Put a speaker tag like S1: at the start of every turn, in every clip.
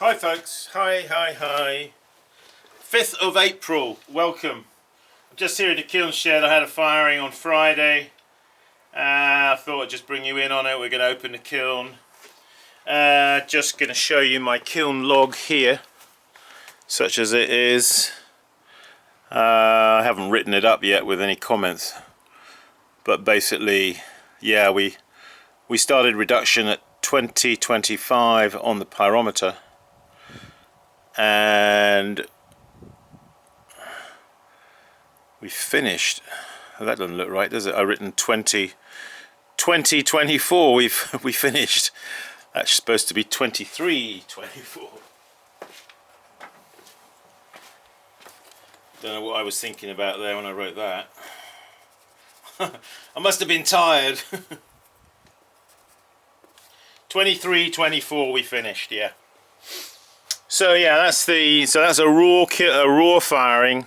S1: Hi folks, hi. 5th of April, welcome. I'm just here at the kiln shed. I had a firing on Friday. I thought I'd just bring you in on it. We're going to open the kiln. Just going to show you my kiln log here, such as it is. I haven't written it up yet with any comments. But basically, yeah, we started reduction at 2025 on the pyrometer. And we finished. Oh, that doesn't look right, does it? I've written 2024. We finished. That's supposed to be 2324. Don't know what I was thinking about there when I wrote that. I must have been tired. 2324 we finished, yeah. So yeah, that's a raw firing,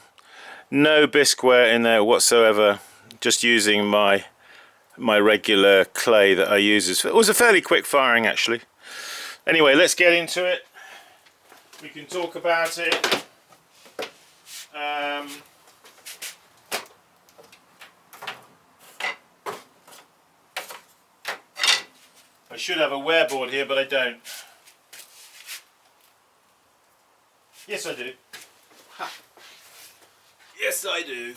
S1: no bisqueware in there whatsoever. Just using my regular clay that I use. It was a fairly quick firing actually. Anyway, let's get into it. We can talk about it. I should have a wear board here, but I don't. Yes, I do. Ha. Yes, I do.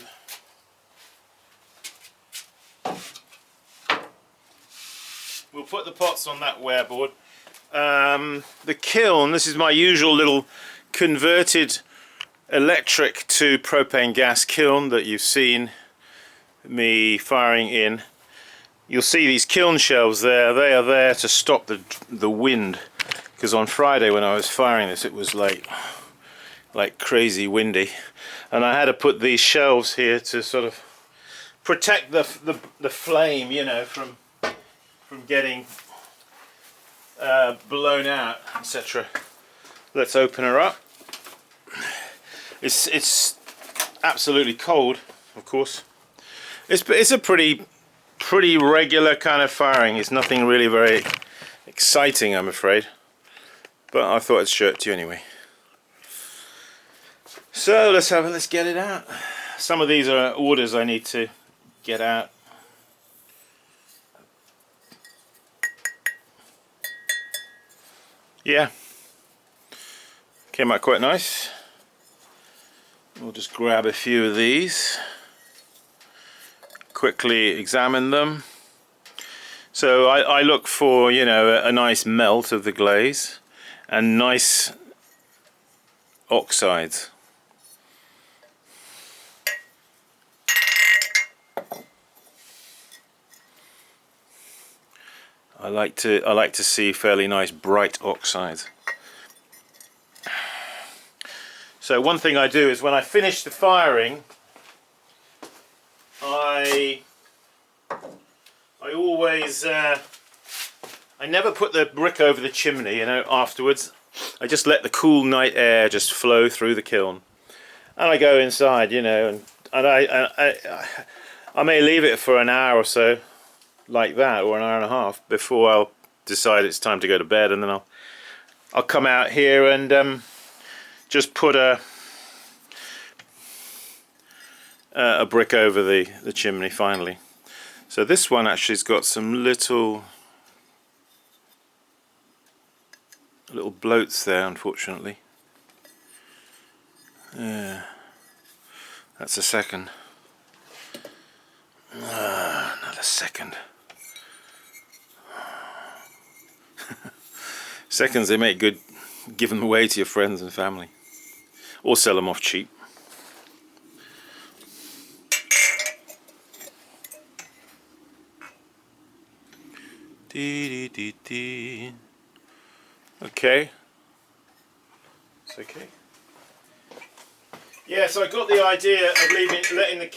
S1: We'll put the pots on that wear board. The kiln, this is my usual little converted electric to propane gas kiln that you've seen me firing in. You'll see these kiln shelves there. They are there to stop the wind, because on Friday when I was firing this, it was like crazy windy, and I had to put these shelves here to sort of protect the flame, you know, from getting blown out, etc. Let's open her up. It's absolutely cold, of course. It's a pretty regular kind of firing. It's nothing really very exciting, I'm afraid, but I thought I'd show it to you anyway. So let's get it out. Some of these are orders I need to get out. Yeah, came out quite nice. We'll just grab a few of these, quickly examine them. So I look for, you know, a nice melt of the glaze and nice oxides. I like to see fairly nice bright oxides. So one thing I do is when I finish the firing, I always I never put the brick over the chimney, you know, afterwards. I just let the cool night air just flow through the kiln, and I go inside, you know, and I may leave it for an hour or so, like that, or an hour and a half, before I'll decide it's time to go to bed, and then I'll come out here and just put a brick over the chimney finally. So this one actually has got some little bloats there, unfortunately. Yeah, that's a second. Another second. Seconds, they make good. Give them away to your friends and family, or sell them off cheap. Okay. It's okay. Yeah, so I got the idea of letting the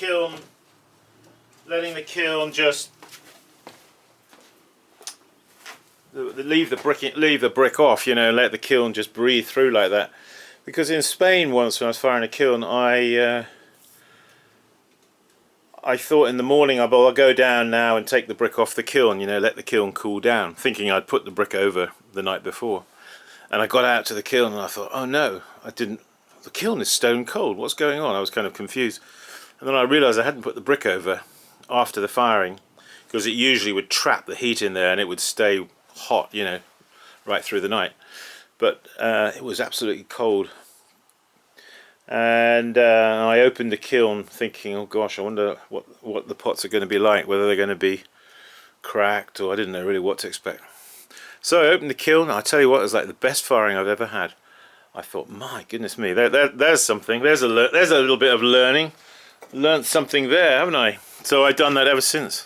S1: kiln just leave the brick off, you know, let the kiln just breathe through like that. Because in Spain once, when I was firing a kiln, I thought in the morning, I'll go down now and take the brick off the kiln, you know, let the kiln cool down, thinking I'd put the brick over the night before. And I got out to the kiln and I thought, oh no, the kiln is stone cold, what's going on? I was kind of confused. And then I realised I hadn't put the brick over after the firing, because it usually would trap the heat in there and it would stay hot, you know, right through the night. But it was absolutely cold. And I opened the kiln thinking, oh gosh, I wonder what the pots are going to be like, whether they're going to be cracked, or I didn't know really what to expect. So I opened the kiln, and I tell you what, it was like the best firing I've ever had. I thought, my goodness me, there's something, there's a little bit of learning. Learned something there, haven't I? So I've done that ever since.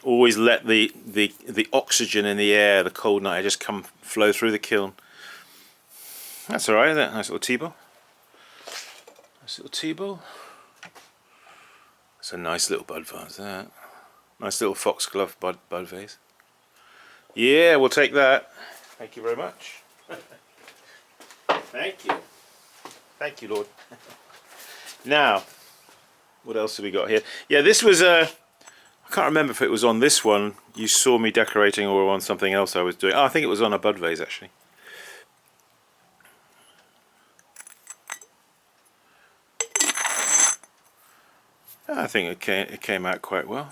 S1: Always let the oxygen in the air, the cold night, just flow through the kiln. That's alright, isn't it? Nice little tea bowl. Nice little tea bowl. It's a nice little bud vase, that. Nice little foxglove bud vase. Yeah, we'll take that. Thank you very much. Thank you. Thank you, Lord. Now, what else have we got here? Yeah, this was I can't remember if it was on this one you saw me decorating or on something else I was doing. Oh, I think it was on a bud vase actually. I think it came out quite well.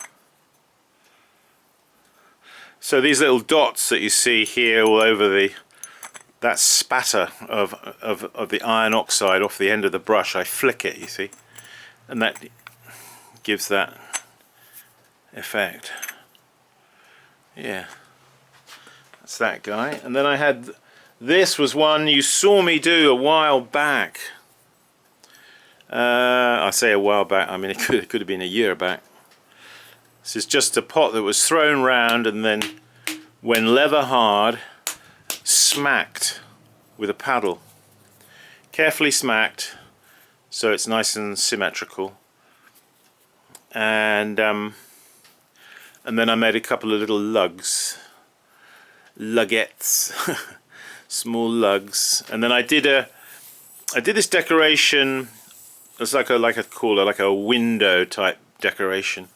S1: So these little dots that you see here all over that spatter of the iron oxide off the end of the brush, I flick it, you see, and that gives that effect. Yeah, that's that guy. And then I had, this was one you saw me do a while back. I say a while back, I mean it could have been a year back. This is just a pot that was thrown round and then, when leather hard, smacked with a paddle. Carefully smacked so it's nice and symmetrical. And then I made a couple of little lugs, lugettes, small lugs. And then I did this decoration. It's like a window type decoration,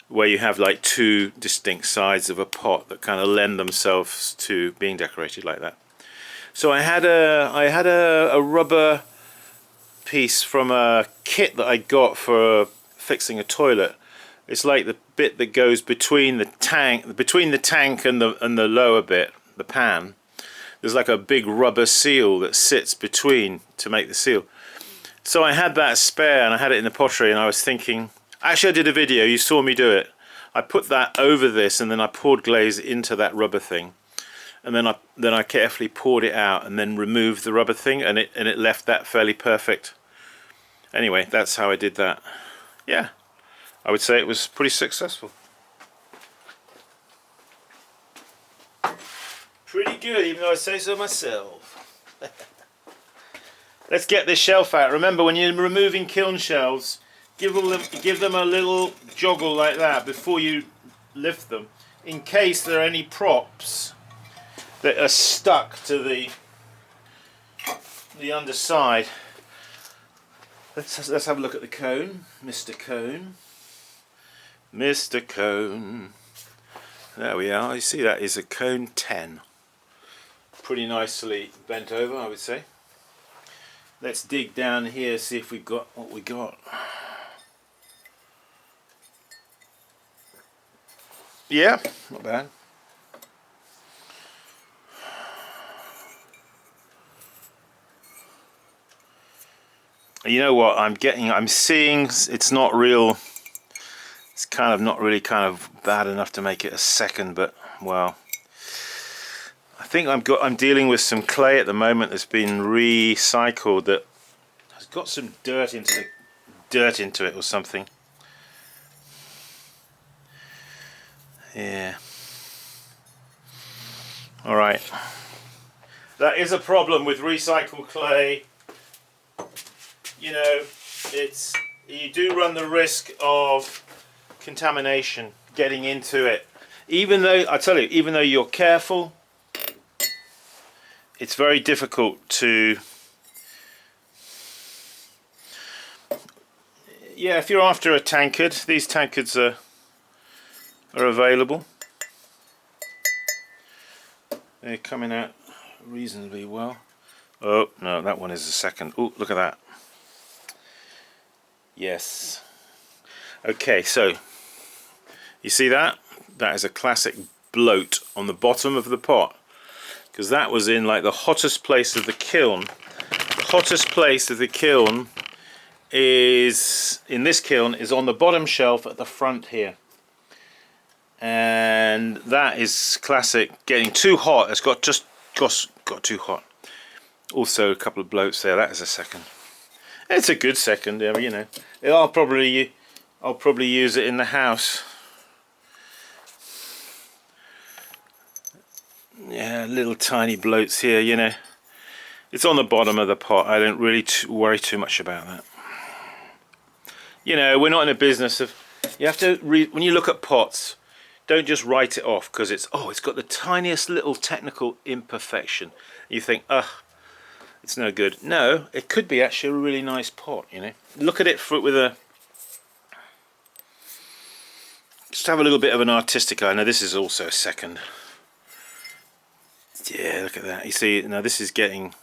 S1: where you have like two distinct sides of a pot that kind of lend themselves to being decorated like that. So I had a rubber piece from a kit that I got for fixing a toilet. It's like the bit that goes between the tank and the lower bit, the pan. There's like a big rubber seal that sits between to make the seal. So I had that spare and I had it in the pottery, and I was thinking, actually I did a video, you saw me do it. I put that over this and then I poured glaze into that rubber thing, and then I carefully poured it out and then removed the rubber thing, and it left that fairly perfect. Anyway, that's how I did that. Yeah, I would say it was pretty successful. Pretty good, even though I say so myself. Let's get this shelf out. Remember, when you're removing kiln shelves, give them a little joggle like that before you lift them, in case there are any props that are stuck to the underside. Let's have a look at the cone, Mr. Cone. Mr. Cone. There we are. You see, that is a cone 10. Pretty nicely bent over, I would say. Let's dig down here, see if we've got what we got. Yeah, not bad. You know what I'm seeing, it's not real, it's kind of not really kind of bad enough to make it a second, but well, I think I'm dealing with some clay at the moment that's been recycled that has got some dirt into it or something. Yeah. All right. That is a problem with recycled clay. You know, you do run the risk of contamination getting into it. Even though, I tell you, even though you're careful, it's very difficult to, yeah, if you're after a tankard, these tankards are available. They're coming out reasonably well. Oh no, that one is the second. Oh, look at that. Yes. Okay, so you see that? That is a classic bloat on the bottom of the pot, because that was in like the hottest place of the kiln. The hottest place of the kiln is, in this kiln, is on the bottom shelf at the front here. And that is classic, getting too hot. It's got too hot. Also a couple of bloats there. That is a second. It's a good second, you know. I'll probably use it in the house. Yeah, little tiny bloats here, you know. It's on the bottom of the pot. I don't really worry too much about that. You know, we're not in a business of, you have to when you look at pots, don't just write it off because it's got the tiniest little technical imperfection. You think, it's no good. No, it could be actually a really nice pot, you know. Look at it with a, just have a little bit of an artistic eye. Now this is also a second. Yeah, look at that. You see, now this is getting,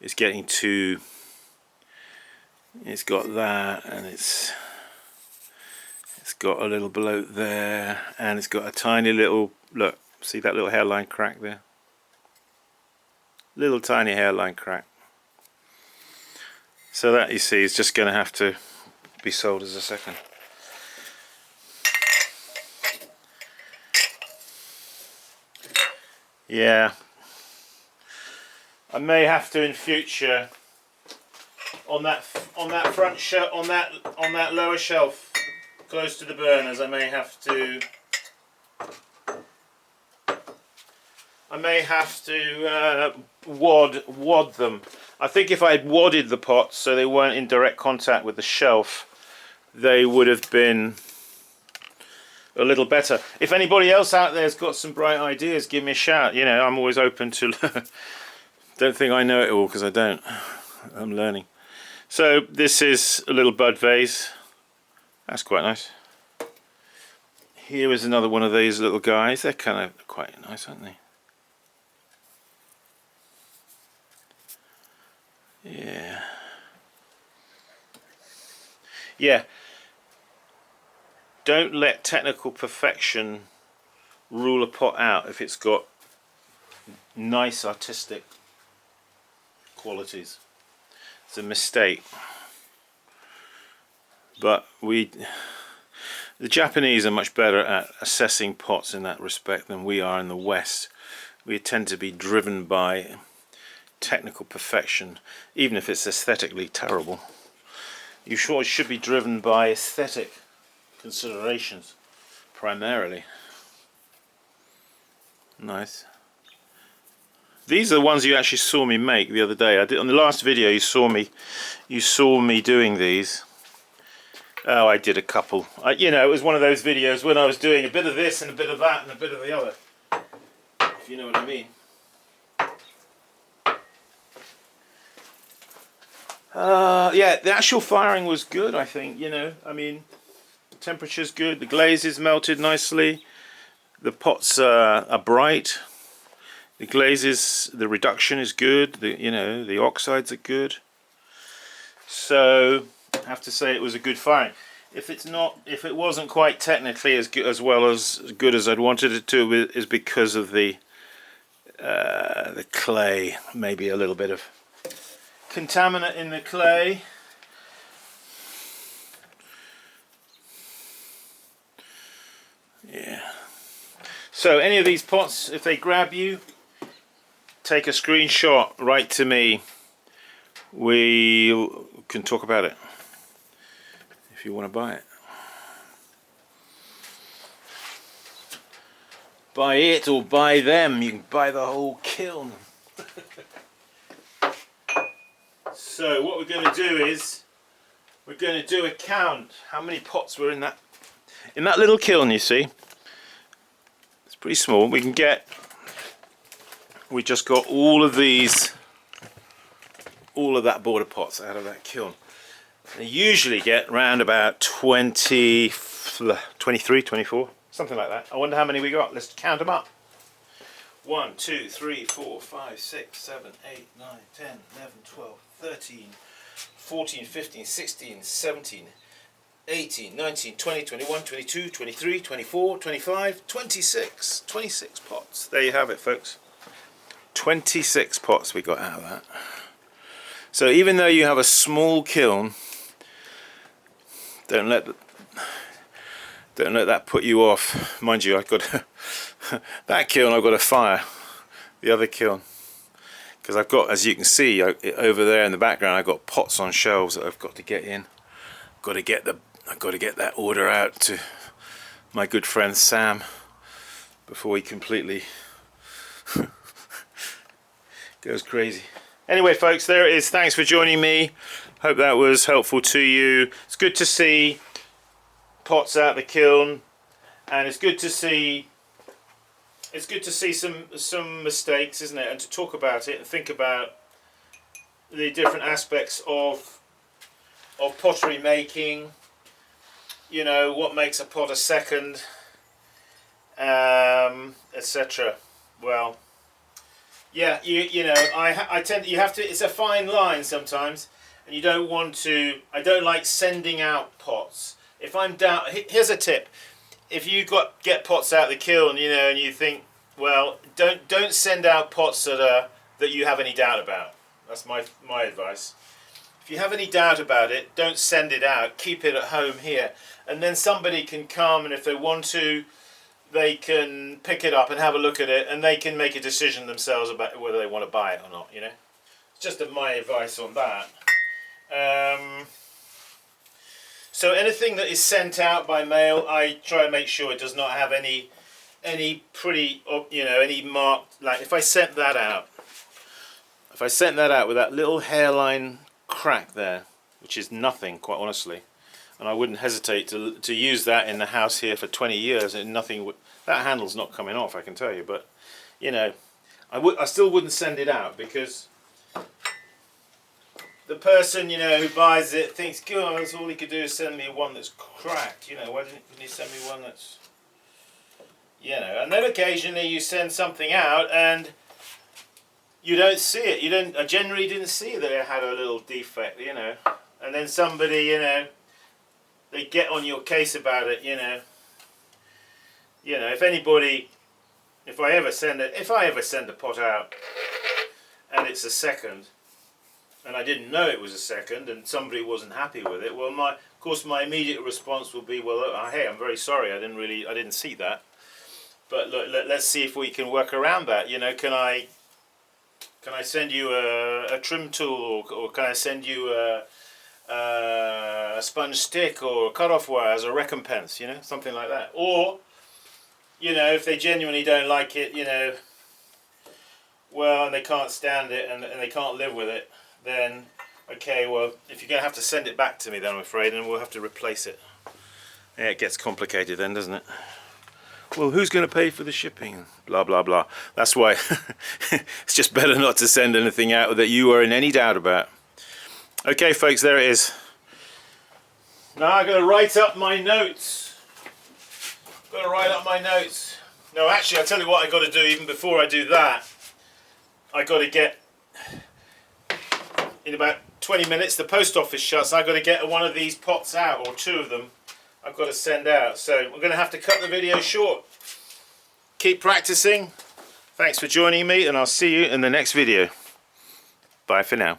S1: it's getting too, it's got that, and it's got a little bloat there, and it's got a tiny little, look, see that little hairline crack there? Little tiny hairline crack. So that, you see, is just going to have to be sold as a second. Yeah, I may have to in future on that front shelf, on that lower shelf close to the burners, I may have to wad them. I think if I had wadded the pots so they weren't in direct contact with the shelf, they would have been a little better. If anybody else out there has got some bright ideas, give me a shout. You know, I'm always open to don't think I know it all, because I don't. I'm learning. So this is a little bud vase. That's quite nice. Here is another one of these little guys. They're kind of quite nice, aren't they? Yeah. Yeah. Don't let technical perfection rule a pot out if it's got nice artistic qualities. It's a mistake. But the Japanese are much better at assessing pots in that respect than we are in the West. We tend to be driven by technical perfection, even if it's aesthetically terrible. You sure should be driven by aesthetic considerations primarily. Nice. These are the ones you actually saw me make the other day. I did on the last video. You saw me doing these. Oh, I did a couple. You know, it was one of those videos when I was doing a bit of this and a bit of that and a bit of the other, if you know what I mean. Yeah, the actual firing was good, I think. You know, I mean, the temperature's good, the glaze is melted nicely, the pots are bright, the glazes, the reduction is good, the oxides are good. So I have to say it was a good firing. If it wasn't quite technically as good as I'd wanted it to, is because of the clay, maybe a little bit of contaminant in the clay. Yeah. So any of these pots, if they grab you, take a screenshot, write to me. We can talk about it if you want to buy it. Buy it or buy them. You can buy the whole kiln. So what we're going to do is we're going to do a count. How many pots were in that little kiln? You see, it's pretty small. We just got all of that border pots out of that kiln. They usually get around about 23, 24, something like that. I wonder how many we got. Let's count them up. 1, 2, 3, 4, 5, 6, 7, 8, 9, 10, 11, 12, 13, 14, 15, 16, 17, 18, 19, 20, 21, 22, 23, 24, 25, 26. 26 pots. There you have it, folks. 26 pots we got out of that. So even though you have a small kiln, don't let that put you off. Mind you, I've got that kiln I've got a fire. The other kiln, because I've got, as you can see over there in the background, I've got pots on shelves that I've got to get in. I've got to get that order out to my good friend Sam before he completely goes crazy. Anyway, folks, there it is. Thanks for joining me. Hope that was helpful to you. It's good to see pots out the kiln, and it's good to see some mistakes, isn't it? And to talk about it and think about the different aspects of pottery making. You know, what makes a pot a second, etc. Well, yeah, you know, you have to. It's a fine line sometimes, and you don't want to. I don't like sending out pots. If I'm down, here's a tip: if you get pots out of the kiln, you know, and you think, well, don't send out pots that you have any doubt about. That's my advice. If you have any doubt about it, don't send it out. Keep it at home here, and then somebody can come, and if they want to, they can pick it up and have a look at it, and they can make a decision themselves about whether they want to buy it or not. You know, it's just my advice on that. So anything that is sent out by mail, I try to make sure it does not have any pretty, you know, any marked. Like if I sent that out with that little hairline crack there, which is nothing, quite honestly, and I wouldn't hesitate to use that in the house here for 20 years, and nothing would. That handle's not coming off, I can tell you. But you know, I still wouldn't send it out, because the person, you know, who buys it thinks, God, that's all he could do is send me one that's cracked. You know, why didn't he send me one that's, you know? And then occasionally you send something out and you don't see it. I generally didn't see that it had a little defect, you know. And then somebody, you know, they get on your case about it, you know. You know, if I ever send a pot out and it's a second, and I didn't know it was a second, and somebody wasn't happy with it, well, of course my immediate response will be, well, hey, I'm very sorry, I didn't see that, but look, let's see if we can work around that. You know, can I send you a trim tool, or can I send you a sponge stick or a cut-off wire as a recompense? You know, something like that. Or, you know, if they genuinely don't like it, you know, well, and they can't stand it, and they can't live with it, then okay, well, if you're going to have to send it back to me, then I'm afraid, and we'll have to replace it. Yeah, it gets complicated then, doesn't it? Well, who's going to pay for the shipping? Blah, blah, blah. That's why it's just better not to send anything out that you are in any doubt about. Okay, folks, there it is. Now I've got to write up my notes. No, actually, I'll tell you what I've got to do even before I do that. I've got to get, in about 20 minutes, the post office shuts. So I've got to get one of these pots out, or two of them I've got to send out. So we're going to have to cut the video short. Keep practicing. Thanks for joining me, and I'll see you in the next video. Bye for now.